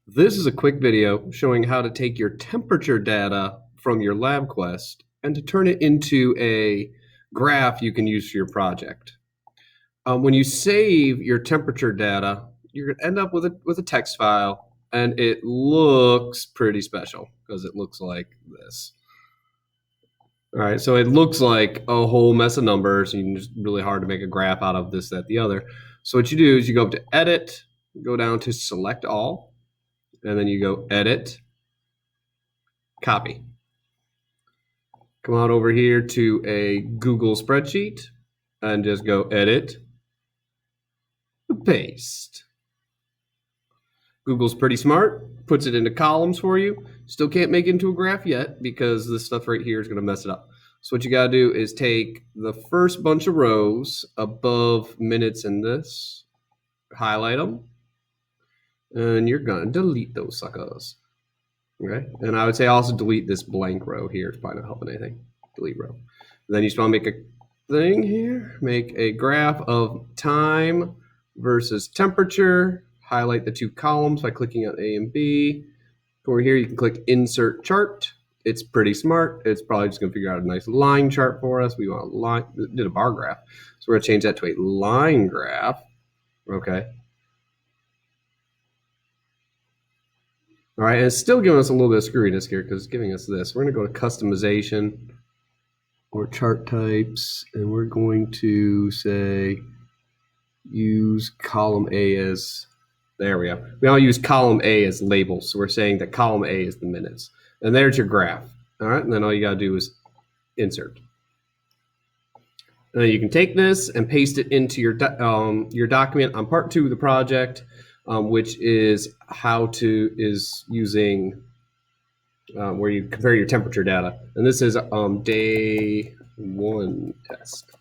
This is a quick video showing how to take your temperature data from your Labquest and to turn it into a graph you can use for your project. When you save your temperature data, you're going to end up with a text file, and it looks pretty special because it looks like this. All right, so it looks like a whole mess of numbers, and it's really hard to make a graph out of this, that, the other. So what you do is you go up to Edit, go down to Select All, and then you go Edit, Copy. Come on over here to a Google spreadsheet and just go Edit, Paste. Google's pretty smart, puts it into columns for you. Still can't make it into a graph yet because this stuff right here is going to mess it up. So what you got to do is take the first bunch of rows above minutes in this, highlight them, and you're going to delete those suckers. Okay, and I would say also delete this blank row here. It's probably not helping anything. Delete row. And then you just want to make a thing here. Make a graph of time versus temperature. Highlight the two columns by clicking on A and B. Over here, you can click Insert Chart. It's pretty smart. It's probably just going to figure out a nice line chart for us. We want a line. Did a bar graph, so we're going to change that to a line graph. Okay. All right, and it's still giving us a little bit of screwiness here because it's giving us this. We're going to go to Customization or Chart Types, and we're going to say use column A as, there we go. We all use column A as labels, so we're saying that column A is the minutes. And there's your graph. All right, and then all you got to do is insert. And then you can take this and paste it into your document on part 2 of the project, which is using where you compare your temperature data. And this is day 1 test.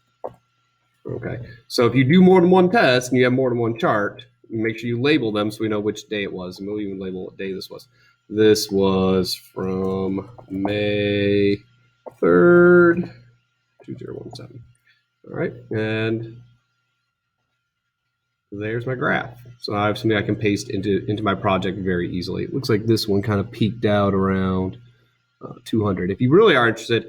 Okay, so if you do more than one test and you have more than one chart, make sure you label them so we know which day it was. And we'll even label what day this was. This was from May 3rd, 2017. All right, and there's my graph. So I have something I can paste into my project very easily. It looks like this one kind of peaked out around 200. If you really are interested,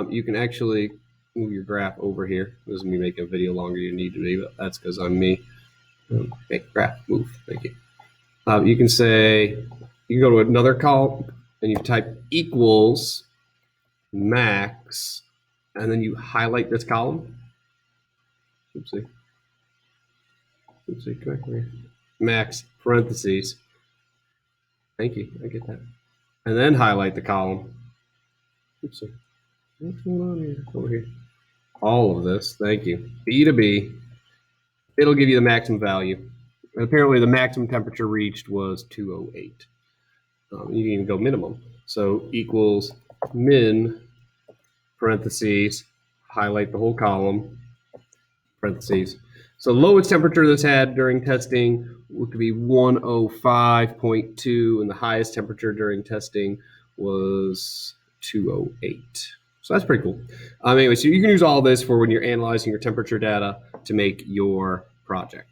you can actually move your graph over here. This is me making a video longer than you need to be, but that's because I'm me. Okay, graph, move, thank you. You can say, you can go to another column and you type equals max, and then you highlight this column. Oopsie, come back here. Max, parentheses. Thank you, I get that. And then highlight the column. Oopsie, what's going on here? Over here. All of this, thank you. B to B. It'll give you the maximum value. And apparently the maximum temperature reached was 208. You can even go minimum. So equals min, parentheses, highlight the whole column, parentheses. So lowest temperature this had during testing could be 105.2, and the highest temperature during testing was 208. So that's pretty cool. Anyway, so you can use all this for when you're analyzing your temperature data to make your project.